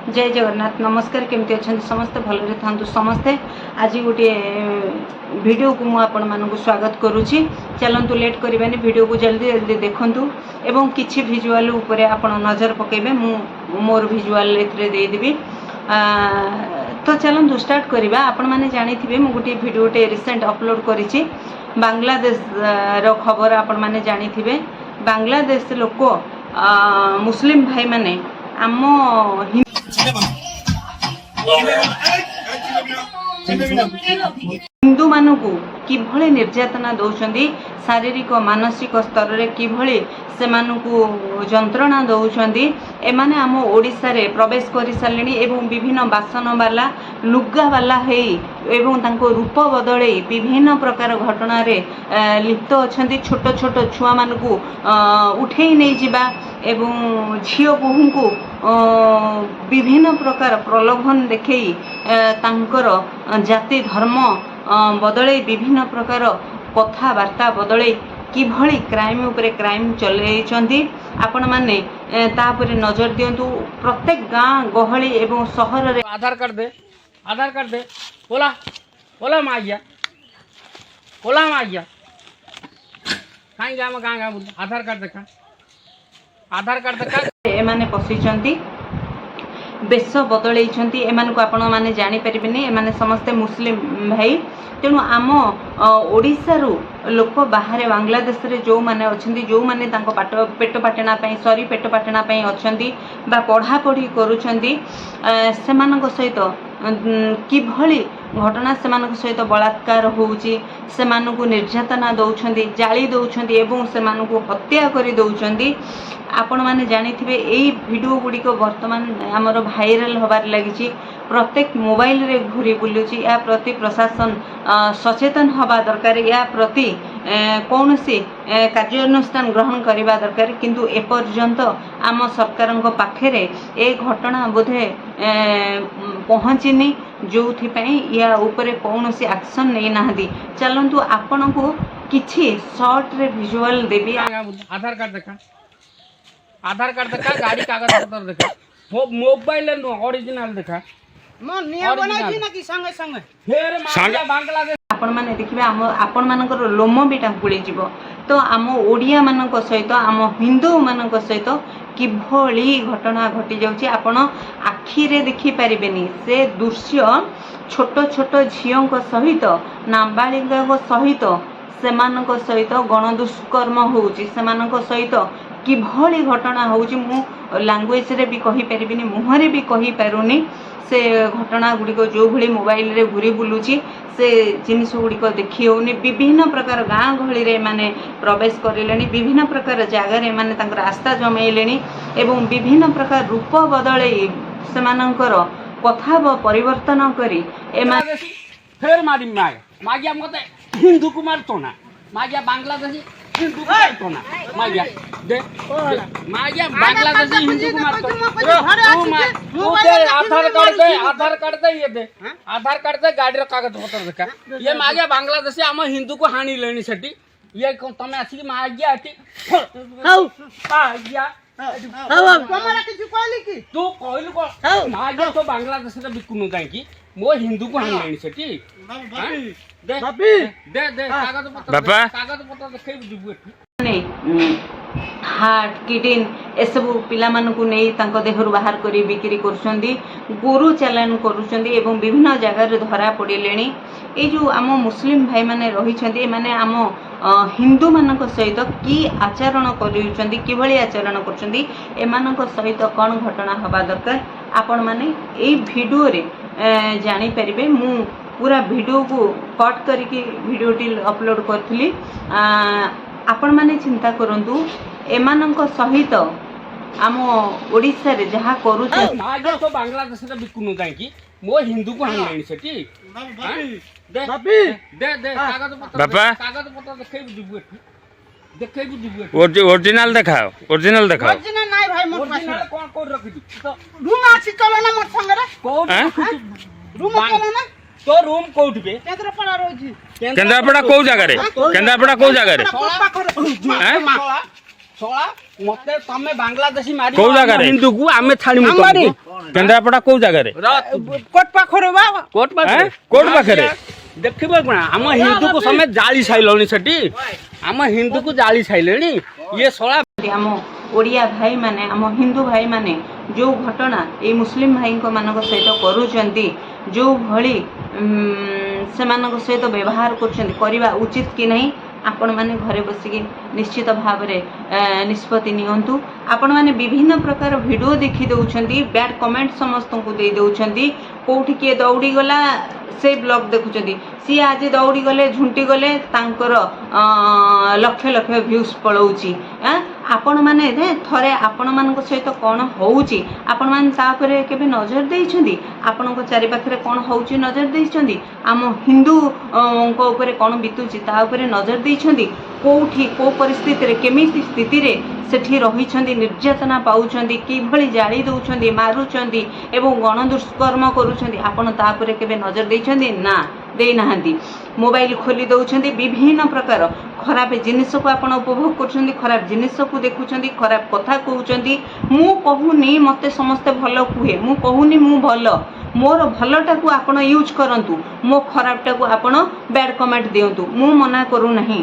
जय जगन्नाथ नमस्कार केमती अच्छा समस्ते भलरे था समस्ते आज गोटे वीडियो को मुझे स्वागत करुच्ची चलतु लेट करवानी वीडियो को जल्दी जल्दी देखूँ एवं किसी भिजुआल आप नजर पकेबे मोर भिजुआल देदेवी तो चलतु स्टार्ट करवा आपण मैंने जानी थे मुझे गोटे भिडियोटे रिसेंट अपलोड करी बांग्लादेश रो खबर आपण मैंने जानी थे बांग्लादेश लोक मुस्लिम भाई माने आम हिंदू मानू किभली निर्यातना दौरान शारीरिक मानसिक स्तर रे किभली से जंत्रणा दौरान एमाने आम ओडिशा रे प्रवेश कर सारे एवं विभिन्न बासन वाला लुगा वाला एवं तांको रूप बदले विभिन्न प्रकार घटना रे लिप्त अच्छा छोट छोट छुआ मानकू उठे नहीं जिबा एवं झियो बोहू को विभिन्न प्रकार प्रलोभन देखई तांकर जाति धर्म बदले विभिन्न प्रकार कथबार्ता बदले किभली क्राइम उपरे क्राइम चलैछंती आपण माने तापरे नजर दियंतु प्रत्येक गाँ गहली एवं सहर रे आधार कार्ड दे बोला बोला मागिया कहीं गाँव गाँव आधार कार्ड देखा एमाने पसिचंती बेश बदलैछंती एमानकु आपण माने जानि परिबेनी एमाने समस्ते मुस्लिम भाई तेणु आम ओडिशारू लोक बाहर बांग्लादेश रे जो माने अछंती जो माने तांको पेट पाटना पई सॉरी पेट पाटना पई अछंती बा पढ़ा पढ़ी करूछंती सेमानक सहित किभली घटना सेमानक सहित बलात्कार होउची सेमानकु निर्यातना दउछंती जाली दउछंती एवं सेमानकु हत्या करि दउछंती आपण माने जानि थिबे एई वीडियो गुडी को वर्तमान हमर भाइराल होबार लागिची प्रत्येक मोबाइल रे घुरी बुलुची या प्रति प्रशासन सचेतन हवा दरकार या प्रति कौन सी कार्यानुष्ठान ग्रहण करने दरकार किंतु एपर्यंत आम सरकार पाखे ए घटना बोधे पहुँचनी जो या उपरे कौन सी एक्शन नहीं ना चलतु आपण को किछि शॉर्ट रे विजुअल देवी आधार कार्ड देखा गाड़ी कागज पत्र देखा मोबाइल ओरिजिनल देखा बांग्लादेश आपण माने देखिबे आपण मानकर लोम भी टांकुली जीवो तो आम ओडिया मानक सहित आम हिंदू मानक सहित किभली घटना घटी जाउची आपण आखि रे देखि परिबेनी से दृश्य छोट छोट झियों सहित नाबालिका सहित सेमानक सहित गण दुष्कर्म होउची सेमानक सहित किभली घटना होउची मु लैंग्वेज रे भी कहि परिबिनी मुहरे भी कहि पारुनी से घटना गुड़िक जो भली मोबाइल रे घूरी बुलूची से जिनिस गुड़िक देखी होनी विभिन्न प्रकार गाँ गहली रे माने प्रवेश करेलेनी विभिन्न प्रकार जगह रे माने तांकर आस्था जमेलेनी एवं विभिन्न प्रकार रूप बदले सेमानंकर कथा परिवर्तन करी एमा फेर मारी मागिया मते हिंदू कुमार तोना मागिया बांग्लादेशी हिंदू कुमार तोना मागिया दे मागिया बांग्लादेशी हिंदू कुमार तू दे आधार कार्ड दे ये दे आधार कार्ड दे गाड़ी रो कागज पत्र देखा ये मागिया बांग्लादेशी हम हिंदू को हानि लेनी सेठी ये तमे आसी मागिया आटी हौ मागिया तमरा किछु कहली की तू कहलु को मागिया तो बांग्लादेश रे बिकुनु काई की मो हिंदू को हानि लेनी सेठी दे दे कागज पत्र देखै दिबु हार्ट किडनी एसबू पिला मानकु नहीं तांको देहरु बाहर करी बिक्री करुछंदी गोरु चालान करुछंदी एवं विभिन्न जगह रे धरा पड़िलेनी ए जो आम मुस्लिम भाई माने रहिछंदी माने आम हिंदू मानक सहित की आचरण करिउछंदी किभली आचरण करछंदी एमानक सहित कोन घटना हबा दरकार आपण माने ए वीडियो रे जानि परिबे मु पूरा वीडियो को कट करके वीडियोटी अपलोड करथली आपण माने चिंता करंतु एमानक सहित आम ओडिशा रे जहा करू मागे तो बांग्लादेश रे बिकुनु काई की मो हिंदू को हानि लेनी सेठी दे कागज पत्र देखै दिबु ओरिजिनल देखाओ ओरिजिनल नाही भाई मोर पास ओरिजिनल कोन कोड रखि दी रूम आसी चलो ना मोर संग रे कोड रूम चलो ना तो रूम कोउठ बे केंद्रापड़ा रोजी केंद्रापड़ा को जगह रे केंद्रापड़ा को जगह रे सोला मते तमे बांग्लादेशी मारी को जगह रे हिंदू को आमे छाड़ी मु केन्द्रापड़ा को जगह कोट पाखरे बा कोर्ट पाखे कोर्ट पाखे देखिए कौन आम हिंदू को समेत जाली साइलनी सेठी आम हिंदू को जाली साइले ये शला आम ओडिया भाई माने आम हिंदू भाई माने जो घटना ये मुस्लिम भाई मानक सहित करूचंती जो भली से मानक सहित व्यवहार करवा उचित कि नहीं आपण माने घरे बसिकी निश्चित भाव में निष्पत्ति नियंतु आपण माने विभिन्न प्रकार वीडियो देखी दउछंती बैड कमेंट समस्त को दे दउछंती कोठी के दौड़ी गला से ब्लॉग देखुछंती सी आज दौड़ी गले झुंटी गले तांकर लक्ष लक्ष व्यूज पळौची आपण माने थरे आपण मानक सहित कोन होउची आपण मान तापरे केबे नजर देइछंती आपनको चारि पाखरे कोन होउची नजर देइछंती आम हिंदू को ऊपर कोन बितुची ता ऊपर नजर देइछंती कोठी को परिस्थिति रे केमिति स्थिति रे सेठी रहिछंती निर्यातना पाउछंती किभଳି जाळी दउछंती मारुछंती एवं गण दुष्कर्म करूछंती आपण तापरे केबे नजर देइछंती ना दे नाहंती मोबाइल खोली दउछंती विभिन्न प्रकार खराब जिनिस को आपण उपभोग करछंती खराब जिनिस को देखुछंती खराब कथा कहउछंती मु कहूनी मते समस्त भलो कुहे मु कहूनी मु भलो मोर भलटा को आपण यूज करंतु मो खराबटा को आपण बैड कमेंट दियंतु मु मना करू नाही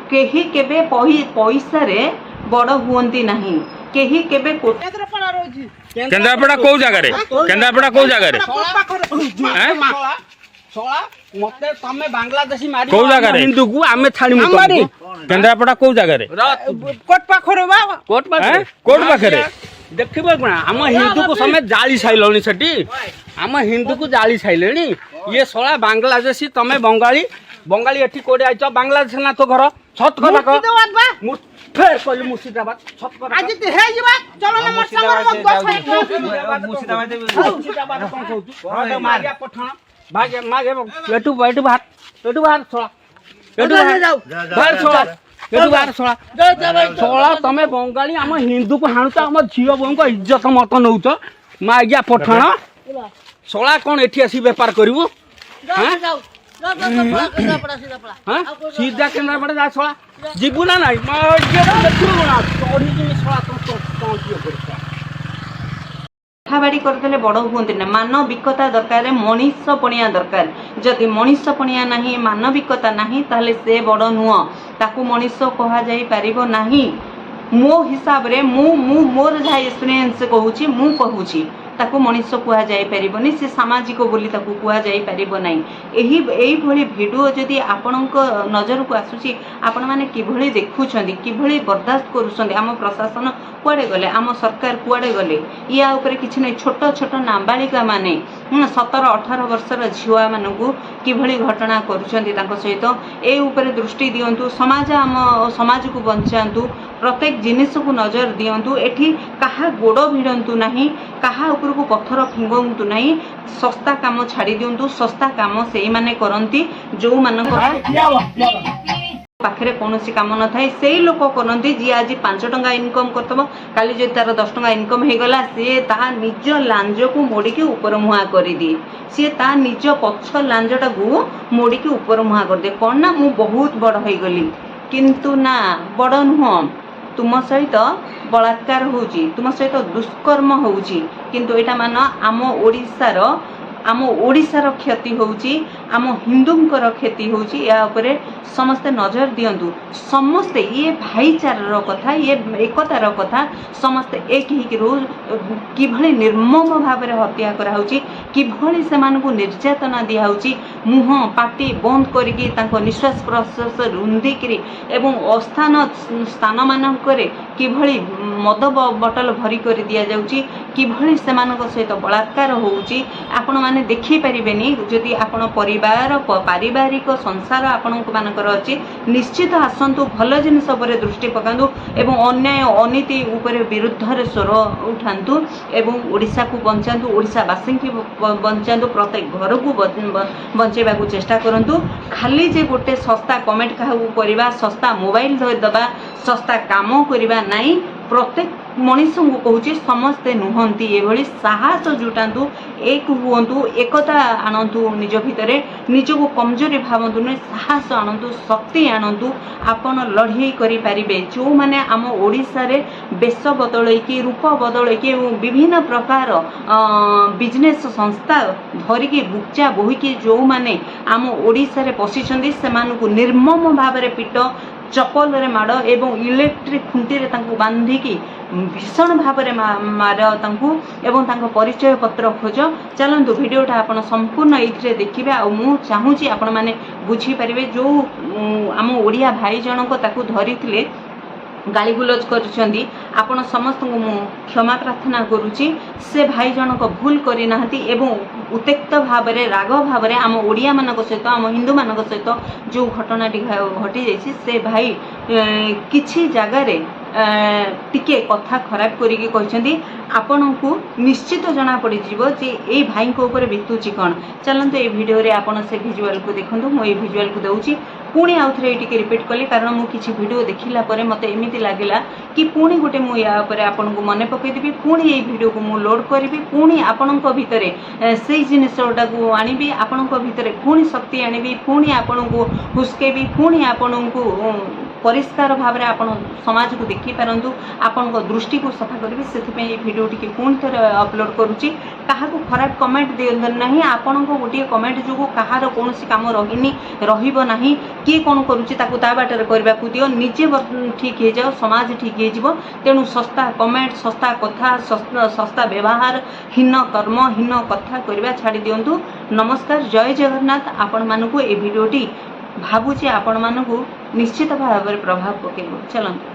केही केबे पैसा रे बड़ हुअंती नाही केही केबे केन्द्रापड़ा रही केन्द्रापड़ा को जगह केन्द्रापड़ा को जगह शला मते तमे बांग्लादेशी मारी कोउ जगह हिंदू को आमे छाड़ी मुतमारी केन्द्रापड़ा को जगह कोट पाखरे बा कोर्ट पाखे कोर्ट पाखे देखिए कौन आम हिंदू को समेत जाली साइलनी सेठी आम हिंदू को जाली साइले ये शला बांग्लादेशी तमे बंगाली बंगाली एठी कोडे आइछ बांग्लादेश ना तो घर छत कथा मुर्शिदाबाद बा फेर कहली मुर्शिदाबाद छत कथा आज ते हे जिबा चलो ना मोर संग मुर्शिदाबाद कोन कहू मारिया पठाण भागे मागे एटू बाहर छला एटू बाहर छला एटू बाहर छला छला तमे बंगाली आम हिंदू को हाणुच आम झियो बों को इज्जत मत नउच मागिया पठाण छला कोन एठी आसी व्यापार करिवो हां सीधा केन्द्रापड़ा जा छला जीबू ना नाही देखिबो ना चढ़ी जिमी छला तो कथाबाड़ी करदेले बड़ हुअंती ना मानविकता दरकार मनीष पणिया दरकार जदि मनीष पणिया नाही मानविकता नाही ताहले से बड़ नुह ताकू मनीष कहा जाई परिबो नाही मो हिसाब रे मु मोर जा एक्सपीरियंस कहूची मु कहूची ताकू मनीष कह जाई परिबोनी से सामाजिक बोली ताकू कह जाई परिबो नाही एही भली वीडियो जदि आपणक नजर को आसुची आपण माने किभली देखुछंदी किभली बर्दाश्त करूछंदी आम प्रशासन कुआडे गले आम सरकार कुआडे गले या ऊपर किछि नै छोट छोट नाबालिका माने 17-18 वर्षर झिवा मानकू किभली घटना करूछंदी तांको सहित ए ऊपर दृष्टि दियंतु समाज को बंचांतु प्रत्येक जिनिस को नजर दियंतु एठी कहा गोड़ भिड़ंतु नाही कहा ऊपर को पत्थर फिंगंतु नाही सस्ता काम छाड़ी दियंतु सस्ता काम सेई माने करंती जो मानक पाखरे कौनसी काम न थाए से लोक करती जी आज 5 टंका इनकम करतब काली जो तार 10 टंका इनकम हो गला सी ता निज लांज को मोड़िकी ऊपर मुहा कर दिए सी ता निज पक्ष लांजटा को मोड़िकी ऊपर मुहा कर दे कौन ना मु बहुत बड़ हो गली किंतु ना बड़ नुह तुम सहित बलात्कार होउची तुम सहित दुष्कर्म होउची किंतु एटा मान आम ओडिशार क्षति होउची आम हिंदूंकर क्षति होउची या उपरे समस्ते नजर दियंतु समस्ते ये भाईचारार कथा ये एकतार कथा समस्ते एक ही रोज किभली निर्मम भाव में हत्या करा होउची किभली सेमानकु निर्यातना दिया होउची मुह पाटी बंद करिकी तांको निश्वास प्रश्वास रुंधिकी एवं अस्थान स्थान मानकरे किभली मद बोतल भरी कर दिया जाउची किभली सेमानक सहित बलात्कार होउची आपण माने देखि परिबेनी जदि आपण परिवार पारिवारिक संसार आपण मानकर अछि निश्चित आसंतु भल जिनिस पर दृष्टि पकांतु एवं अन्याय अनीति ऊपर विरुद्ध रे स्वर उठांतु एवं ओडिसा को बंचांतु ओडिसावासी को बंचांतु प्रत्येक घर को बंचेबा को चेष्टा करंतु खाली जे गोटे सस्ता कमेंट काहू करबा सस्ता मोबाइल दबा सस्ता काम करबा नाही प्रत्येक मनीष को कहूँ समस्ते नुहंती एभली साहस जुटातु एक हुंतु एकता आणतु निज भितर निज को कमजोरी भावतु नहीं साहस आणतु शक्ति आणतु आपण लड़े करें जो मैंने आम ओडिशा रे बेश बदलैकी रूप बदलैकी विभिन्न प्रकार बिजनेस संस्था धरिकी बुच्चा बोहिकी जो मैंने आम ओडिशा रे पशिछंती सेमानकु निर्मम भाव में पिट चपल रे माड़ एवं इलेक्ट्रिक खुंटी रे तांकु बांधिकी भीषण भाव में मार तांकु एवं तांको परिचय पत्र खोज चलतु भिडियोटा आपण संपूर्ण ये देखिए आ मु चाहूँगी आपण मैंने बुझीपारे जो आम ओडिया भाई जनक ताकू धरी गालीगुलज कर आपण समस्त मु क्षमा प्रार्थना करुच्ची से भाई जनक भूल करना उत्तेक्त भाव में राग भाव में आम ओडिया मान सहित आम हिंदू मान सहित जो घटनाटी घटी जाइए से भाई किछि जगार टिके कथा खराब करिके कहछंती आपनकु निश्चित जना पड़ी जीवो जे ए भाई को ऊपर बितुची कोन चलंतु ए वीडियो रे आपण से विजुअल को देखंतु मो ए विजुअल को दउची पुणी आउ थरे एटिके रिपीट कली कारण मु किछि वीडियो देखिला परे मते एमिति लागिला कि पुणी गोटे मु या परे आपनकु मने पकई देबी पुणी ए वीडियो को मु लोड करबी पुणी आपनको भितरे सेई जिनिसटा को आनिबी आपनको भितरे पुणी शक्ति आनिबी पुणी आपनकु हुस्केबी पुणी आपनकु परिष्कार भाव में आपण समाज को देखी पारंतु आपण दृष्टि को सफा करेंगे से भिडियो टी पुणी थे अपलोड करुच्ची क्या खराब कमेंट दिंतु ना आपण गोटे कमेंट जो कहार कौन कम रहीनी रहा किए कौन करुच्चा बाटर करने को दियो निजे ठीक हो जाओ समाज ठीक हो तेणु सस्ता कमेंट सस्ता कथा सस्ता व्यवहार हीन कर्म हीन कथा करवा छाड़ी दिंतु। नमस्कार जय जगन्नाथ। आपण मानकु ए भिडियोटी भावुची आपण मानकु निश्चित भाव में प्रभाव पकेब चलते।